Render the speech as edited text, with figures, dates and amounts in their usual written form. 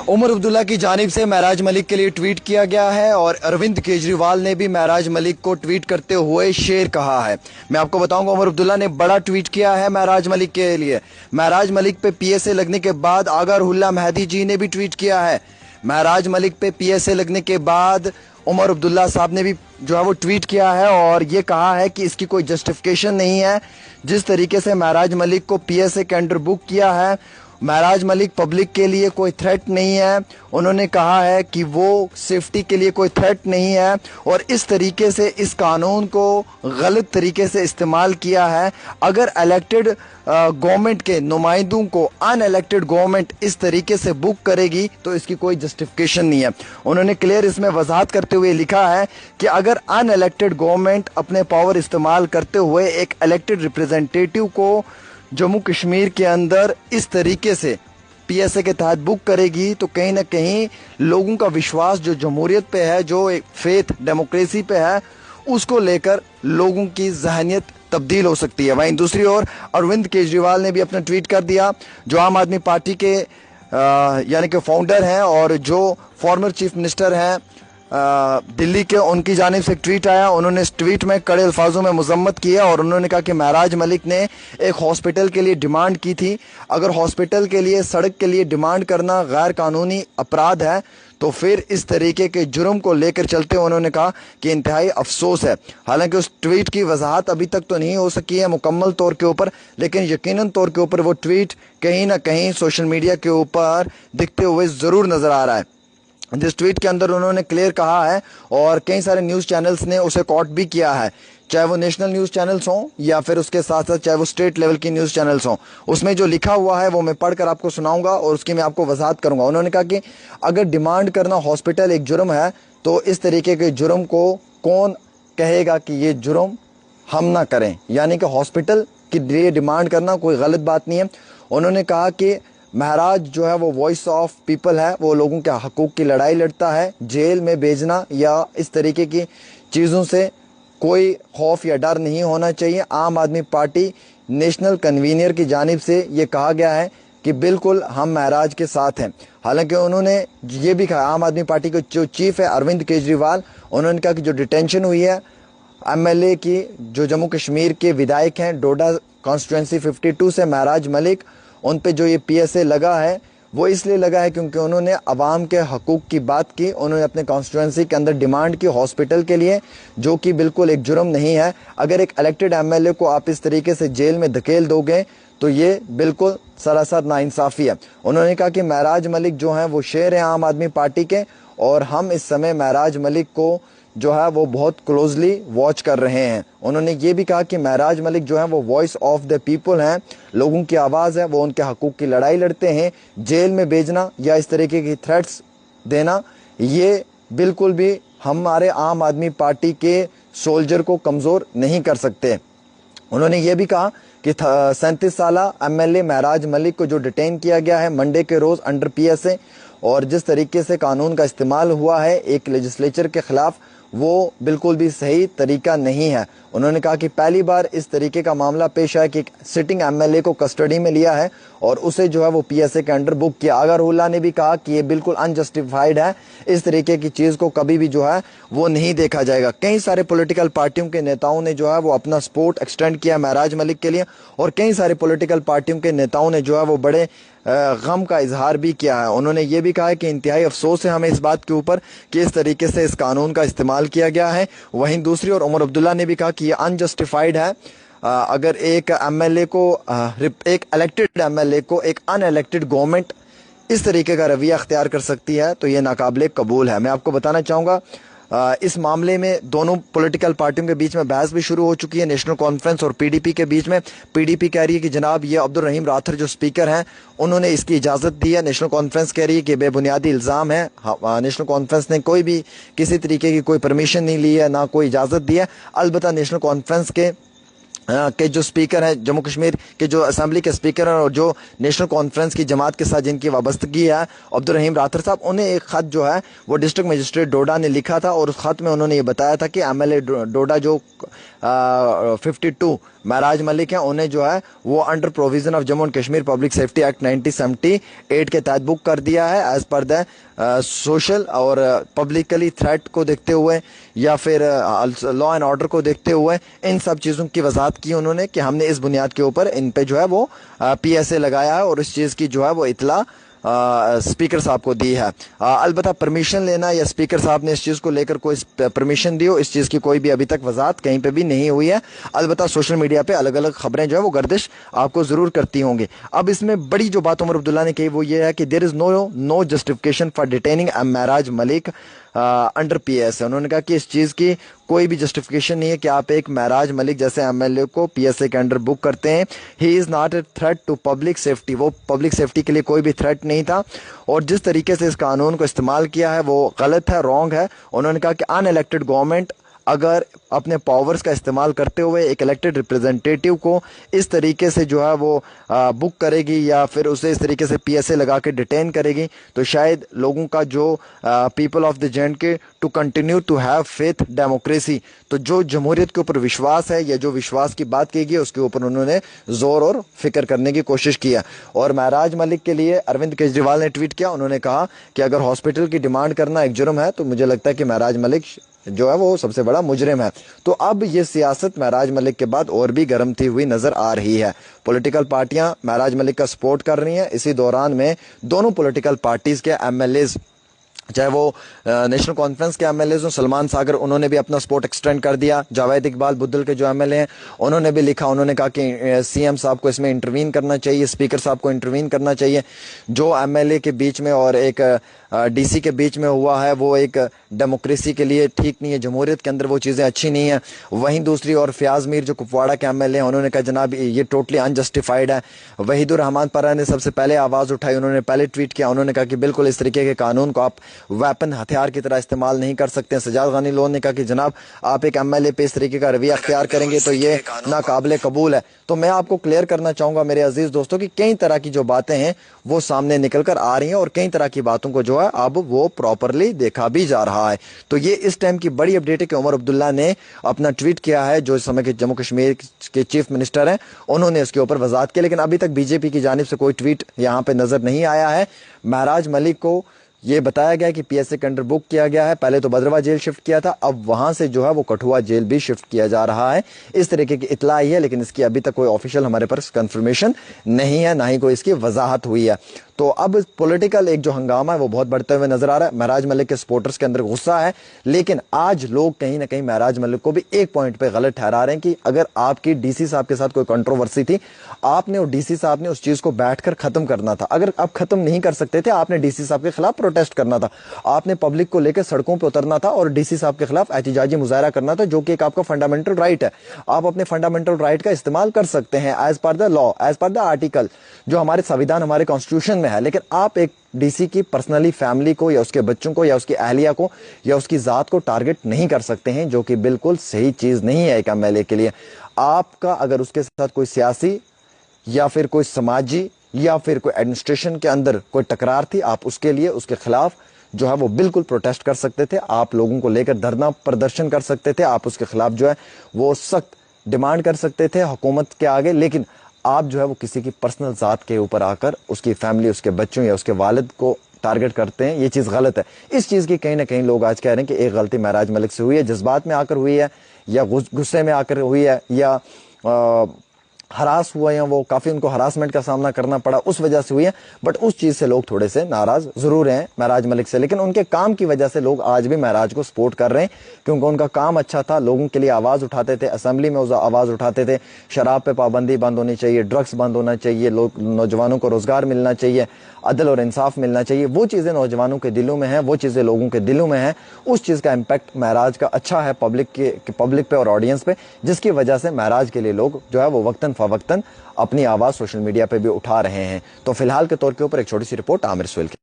उमर अब्दुल्ला की जानिब से महराज मलिक के लिए ट्वीट किया गया है और अरविंद केजरीवाल ने भी महराज मलिक को ट्वीट करते हुए शेर कहा है। मैं आपको बताऊंगा, उमर अब्दुल्ला ने बड़ा ट्वीट किया है महराज मलिक के लिए। महराज मलिक पे पीएसए लगने के बाद आगर हुल्ला मेहदी जी ने भी ट्वीट किया है। महराज मलिक पे पीएसए लगने के बाद उमर अब्दुल्ला साहब ने भी जो है वो ट्वीट किया है और ये कहा है कि इसकी कोई जस्टिफिकेशन नहीं है। जिस तरीके से महराज मलिक को पीएसए के अंडर बुक किया है, महराज मलिक पब्लिक के लिए कोई थ्रेट नहीं है। उन्होंने कहा है कि वो सेफ्टी के लिए कोई थ्रेट नहीं है और इस तरीके से इस कानून को गलत तरीके से इस्तेमाल किया है। अगर इलेक्टेड गवर्नमेंट के नुमाइंदों को अनइलेक्टेड गवर्नमेंट इस तरीके से बुक करेगी तो इसकी कोई जस्टिफिकेशन नहीं है। उन्होंने क्लियर इसमें वजाहत करते हुए लिखा है कि अगर अनइलेक्टेड गवर्नमेंट अपने पावर इस्तेमाल करते हुए एक इलेक्टेड रिप्रेजेंटेटिव को जम्मू कश्मीर के अंदर इस तरीके से पीएसए के तहत बुक करेगी तो कहीं ना कहीं लोगों का विश्वास जो जमहूरियत पे है, जो एक फेथ डेमोक्रेसी पे है, उसको लेकर लोगों की जहनियत तब्दील हो सकती है। वहीं दूसरी ओर अरविंद केजरीवाल ने भी अपना ट्वीट कर दिया, जो आम आदमी पार्टी के यानी कि फाउंडर हैं और जो फॉर्मर चीफ मिनिस्टर हैं दिल्ली के, उनकी जानिब से एक ट्वीट आया। उन्होंने इस ट्वीट में कड़े अल्फाजों में मजम्मत किया और उन्होंने कहा कि महराज मलिक ने एक हॉस्पिटल के लिए डिमांड की थी। अगर हॉस्पिटल के लिए, सड़क के लिए डिमांड करना गैर कानूनी अपराध है तो फिर इस तरीके के जुर्म को लेकर चलते हुए उन्होंने कहा कि इंतहाई अफसोस है। हालांकि उस ट्वीट की वजाहत अभी तक तो नहीं हो सकी है मुकम्मल तौर के ऊपर, लेकिन यकीनन तौर के ऊपर वो ट्वीट कहीं ना कहीं सोशल मीडिया के ऊपर दिखते हुए ज़रूर नज़र आ रहा है। जिस ट्वीट के अंदर उन्होंने क्लियर कहा है और कई सारे न्यूज़ चैनल्स ने उसे कोट भी किया है, चाहे वो नेशनल न्यूज़ चैनल्स हों या फिर उसके साथ साथ चाहे वो स्टेट लेवल की न्यूज़ चैनल्स हों, उसमें जो लिखा हुआ है वो मैं पढ़कर आपको सुनाऊंगा और उसकी मैं आपको वजाहत करूंगा। उन्होंने कहा कि अगर डिमांड करना हॉस्पिटल एक जुर्म है तो इस तरीके के जुर्म को कौन कहेगा कि ये जुर्म हम ना करें, यानी कि हॉस्पिटल के लिए डिमांड करना कोई गलत बात नहीं है। उन्होंने कहा कि महराज जो है वो वॉइस ऑफ पीपल है, वो लोगों के हकूक़ की लड़ाई लड़ता है। जेल में भेजना या इस तरीके की चीज़ों से कोई खौफ या डर नहीं होना चाहिए। आम आदमी पार्टी नेशनल कन्वीनर की जानिब से ये कहा गया है कि बिल्कुल हम महराज के साथ हैं। हालांकि उन्होंने ये भी कहा, आम आदमी पार्टी के जो चीफ है अरविंद केजरीवाल, उन्होंने कहा कि जो डिटेंशन हुई है एमएलए की, जो जम्मू कश्मीर के विधायक हैं डोडा कॉन्स्टिट्यूंसी 52 से महराज मलिक, उन पे जो ये पीएसए लगा है वो इसलिए लगा है क्योंकि उन्होंने अवाम के हकूक़ की बात की। उन्होंने अपने कॉन्स्टिट्यूंसी के अंदर डिमांड की हॉस्पिटल के लिए, जो कि बिल्कुल एक जुर्म नहीं है। अगर एक इलेक्टेड एमएलए को आप इस तरीके से जेल में धकेल दोगे तो ये बिल्कुल सरासर नाइंसाफ़ी है। उन्होंने कहा कि महराज मलिक जो हैं वो शेर हैं आम आदमी पार्टी के और हम इस समय महराज मलिक को जो है वो बहुत क्लोजली वॉच कर रहे हैं। उन्होंने ये भी कहा कि महराज मलिक जो है वो वॉइस ऑफ द पीपल हैं, लोगों की आवाज़ है, वो उनके हकूक़ की लड़ाई लड़ते हैं। जेल में भेजना या इस तरीके की थ्रेट्स देना ये बिल्कुल भी हमारे आम आदमी पार्टी के सोल्जर को कमज़ोर नहीं कर सकते। उन्होंने ये भी कहा कि 37 साला एमएलए महराज मलिक को जो डिटेन किया गया है मंडे के रोज़ अंडर पीएसए, और जिस तरीके से कानून का इस्तेमाल हुआ है एक लेजिस्लेचर के ख़िलाफ़, वो बिल्कुल भी सही तरीका नहीं है। उन्होंने कहा कि पहली बार इस तरीके का मामला पेश आया कि एक सिटिंग एमएलए को कस्टडी में लिया है और उसे जो है वो पीएसए के अंडर बुक किया। अगर हुल्ला ने भी कहा कि ये बिल्कुल अनजस्टिफाइड है, इस तरीके की चीज़ को कभी भी जो है वो नहीं देखा जाएगा। कई सारे पॉलिटिकल पार्टियों के नेताओं ने जो है वो अपना सपोर्ट एक्सटेंड किया महराज मलिक के लिए और कई सारे पॉलिटिकल पार्टियों के नेताओं ने जो है वो बड़े गम का इजहार भी किया है। उन्होंने ये भी कहा है कि इंतहाई अफसोस है हमें इस बात के ऊपर कि इस तरीके से इस कानून का इस्तेमाल किया गया है। वहीं दूसरी ओर उमर अब्दुल्ला ने भी कहा कि ये अनजस्टिफाइड है। अगर एक एमएलए को, एक इलेक्टेड एमएलए को एक अनइलेक्टेड गवर्नमेंट इस तरीके का रवैया अख्तियार कर सकती है तो ये नाकाबिले कबूल है। मैं आपको बताना चाहूँगा इस मामले में दोनों पॉलिटिकल पार्टियों के बीच में बहस भी शुरू हो चुकी है, नेशनल कॉन्फ्रेंस और पीडीपी के बीच में। पीडीपी कह रही है कि जनाब ये अब्दुल रहीम राथर जो स्पीकर हैं उन्होंने इसकी इजाज़त दी है। नेशनल कॉन्फ्रेंस कह रही है कि बेबुनियादी इल्ज़ाम है। नेशनल कॉन्फ्रेंस ने कोई भी किसी तरीके की कोई परमिशन नहीं ली है, ना कोई इजाज़त दी है। अलबत्ता नेशनल कॉन्फ्रेंस के के जो स्पीकर हैं, जम्मू कश्मीर के जो असेंबली के स्पीकर हैं और जो नेशनल कॉन्फ्रेंस की जमात के साथ जिनकी वाबस्तगी है, अब्दुल रहीम राठौर साहब, उन्हें एक खत जो है वो डिस्ट्रिक्ट मजिस्ट्रेट डोडा ने लिखा था और उस खत में उन्होंने ये बताया था कि एमएलए डोडा जो 52 महराज मलिक हैं, उन्हें जो है वो under provision of Jammu and Kashmir public safety act 1978 के तहत बुक कर दिया है एज पर द सोशल और पब्लिकली थ्रेट को देखते हुए या फिर लॉ एंड ऑर्डर को देखते हुए इन सब चीज़ों की वजाहत की उन्होंने कि हमने इस बुनियाद के ऊपर इन पे जो है वो पीएसए लगाया है और इस चीज़ की जो है वो इतला स्पीकर साहब को दी है। अलबत्ता परमिशन लेना या स्पीकर साहब ने इस चीज़ को लेकर कोई परमिशन दी हो, इस चीज़ की कोई भी अभी तक वजाहत कहीं पे भी नहीं हुई है। अलबत्ता सोशल मीडिया पे अलग अलग खबरें जो है वो गर्दिश आपको ज़रूर करती होंगी। अब इसमें बड़ी जो बात उमर अब्दुल्ला ने कही वो ये है कि there is no justification for detaining Mehraj Malik under PSA. उन्होंने कहा कि इस चीज़ की कोई भी जस्टिफिकेशन नहीं है कि आप एक महराज मलिक जैसे एमएलए को पीएसए के अंडर बुक करते हैं। He is not a threat to public safety, वो पब्लिक सेफ्टी के लिए कोई भी थ्रेट नहीं था और जिस तरीके से इस कानून को इस्तेमाल किया है वो गलत है, रॉन्ग है। उन्होंने कहा कि अनइलेक्टेड गवर्नमेंट अगर अपने पावर्स का इस्तेमाल करते हुए एक इलेक्टेड रिप्रेजेंटेटिव को इस तरीके से जो है वो बुक करेगी या फिर उसे इस तरीके से पीएसए लगा के डिटेन करेगी तो शायद लोगों का जो people of the J to continue to have faith democracy, तो जो जमहूरियत के ऊपर विश्वास है या जो विश्वास की बात की गई उसके ऊपर उन्होंने जोर और फिक्र करने की कोशिश किया। और महराज मलिक के लिए अरविंद केजरीवाल ने ट्वीट किया, उन्होंने कहा कि अगर हॉस्पिटल की डिमांड करना एक जुर्म है तो मुझे लगता है कि महराज मलिक जो है वो सबसे बड़ा मुजरिम है। तो अब ये सियासत महराज मलिक के बाद और भी गर्मती हुई नजर आ रही है। पॉलिटिकल पार्टियां महराज मलिक का सपोर्ट कर रही हैं। इसी दौरान में दोनों पॉलिटिकल पार्टीज के एमएलएज, चाहे वो नेशनल कॉन्फ्रेंस के एमएलए हो, सलमान सागर, उन्होंने भी अपना सपोर्ट एक्सटेंड कर दिया। जावेद इकबाल बुद्दल के जो एमएलए हैं उन्होंने भी लिखा, उन्होंने कहा कि सीएम साहब को इसमें इंटरवीन करना चाहिए, स्पीकर साहब को इंटरवीन करना चाहिए। जो एमएलए के बीच में और एक डीसी के बीच में हुआ है वो एक डेमोक्रेसी के लिए ठीक नहीं है, जमहूरियत के अंदर वो चीज़ें अच्छी नहीं है। वहीं दूसरी और फयाज मीर जो कुपवाड़ा के एमएलए हैं उन्होंने कहा जनाब ये टोटली अनजस्टिफाइड है। वहीदुर रहमान परा ने सबसे पहले आवाज़ उठाई, उन्होंने पहले ट्वीट किया, उन्होंने कहा कि बिल्कुल इस तरीके के कानून को आप वेपन हथियार की तरह इस्तेमाल नहीं कर सकते। सजाद गानी लोन ने कहा कि जनाब आप एक एमएलए पे इस तरीके का रवैया अख्तियार करेंगे तो ये नाकाबिले कबूल है। तो मैं आपको क्लियर करना चाहूंगा मेरे अजीज दोस्तों कि कई तरह की जो बातें हैं वो सामने निकल कर आ रही हैं और कई तरह की बातों को जो है अब वो प्रॉपरली देखा भी जा रहा है। तो ये इस टाइम की बड़ी अपडेट है कि उमर अब्दुल्ला ने अपना ट्वीट किया है, जो इस समय के जम्मू कश्मीर के चीफ मिनिस्टर हैं, उन्होंने इसके ऊपर वजाहत की, लेकिन अभी तक बीजेपी की जानिब से कोई ट्वीट यहां पे नजर नहीं आया है। महराज मलिक को ये बताया गया कि पीएसए के अंडर बुक किया गया है, पहले तो बदरवा जेल शिफ्ट किया था, अब वहां से जो है वो कठुआ जेल भी शिफ्ट किया जा रहा है। इस तरीके की इतला आई है, लेकिन इसकी अभी तक कोई ऑफिशियल हमारे पास कंफर्मेशन नहीं है, ना ही कोई इसकी वजाहत हुई है। तो अब पॉलिटिकल एक जो हंगामा है वो बहुत बढ़ते हुए नजर आ रहा है। महराज मलिक के सपोर्टर्स के अंदर गुस्सा है, लेकिन आज लोग कहीं ना कहीं महराज मलिक को भी एक पॉइंट पे गलत ठहरा रहे हैं कि अगर आपकी डीसी साहब के साथ कोई कंट्रोवर्सी थी, आपने और डीसी साहब ने उस चीज को बैठकर खत्म करना था। अगर आप खत्म नहीं कर सकते थे, आपने डीसी साहब के खिलाफ प्रोटेस्ट करना था, आपने पब्लिक को लेकर सड़कों पर उतरना था और डीसी साहब के खिलाफ एहतिजाजी मुजाहरा करना था, जो कि एक आपका फंडामेंटल राइट है। आप अपने फंडामेंटल राइट का इस्तेमाल कर सकते हैं as per the law, as per the article जो हमारे संविधान, हमारे कॉन्स्टिट्यूशन में है। लेकिन आप एक डीसी की पर्सनली फैमिली को या उसके बच्चों को या उसकी अहलिया को या उसकी जात को टारगेट नहीं कर सकते हैं, जो कि बिल्कुल सही चीज नहीं है एक एमएलए के लिए। आपका अगर उसके साथ कोई सियासी या फिर कोई समाजी या फिर कोई एडमिनिस्ट्रेशन के अंदर कोई टकरार थी, आप उसके लिए उसके खिलाफ जो है वो बिल्कुल प्रोटेस्ट कर सकते थे, आप लोगों को लेकर धरना प्रदर्शन कर सकते थे, आप उसके खिलाफ जो है वो सख्त डिमांड कर सकते थे हुकूमत के आगे। लेकिन आप जो है वो किसी की पर्सनल जात के ऊपर आकर उसकी फैमिली, उसके बच्चों या उसके वालिद को टारगेट करते हैं, ये चीज़ गलत है। इस चीज़ की कहीं ना कहीं लोग आज कह रहे हैं कि एक गलती महराज मलिक से हुई है, जज्बात में आकर हुई है या गुस्से में आकर हुई है या हरास हुआ या वो काफ़ी उनको हरासमेंट का सामना करना पड़ा उस वजह से हुई है। बट उस चीज़ से लोग थोड़े से नाराज़ ज़रूर हैं महराज मलिक से, लेकिन उनके काम की वजह से लोग आज भी महराज को सपोर्ट कर रहे हैं, क्योंकि उनका काम अच्छा था, लोगों के लिए आवाज़ उठाते थे, असेंबली में आवाज़ उठाते थे, शराब पे पाबंदी बंद होनी चाहिए, ड्रग्स बंद होना चाहिए, लोग नौजवानों को रोज़गार मिलना चाहिए, अदल और इंसाफ मिलना चाहिए। वो चीज़ें नौजवानों के दिलों में हैं, वो चीज़ें लोगों के दिलों में हैं। उस चीज़ का इम्पैक्ट महराज का अच्छा है पब्लिक पे और ऑडियंस पे, जिसकी वजह से महराज के लिए लोग जो है वो वक्तन फवक्तन अपनी आवाज़ सोशल मीडिया पे भी उठा रहे हैं। तो फिलहाल के तौर के ऊपर एक छोटी सी रिपोर्ट आमिर सुहेल की।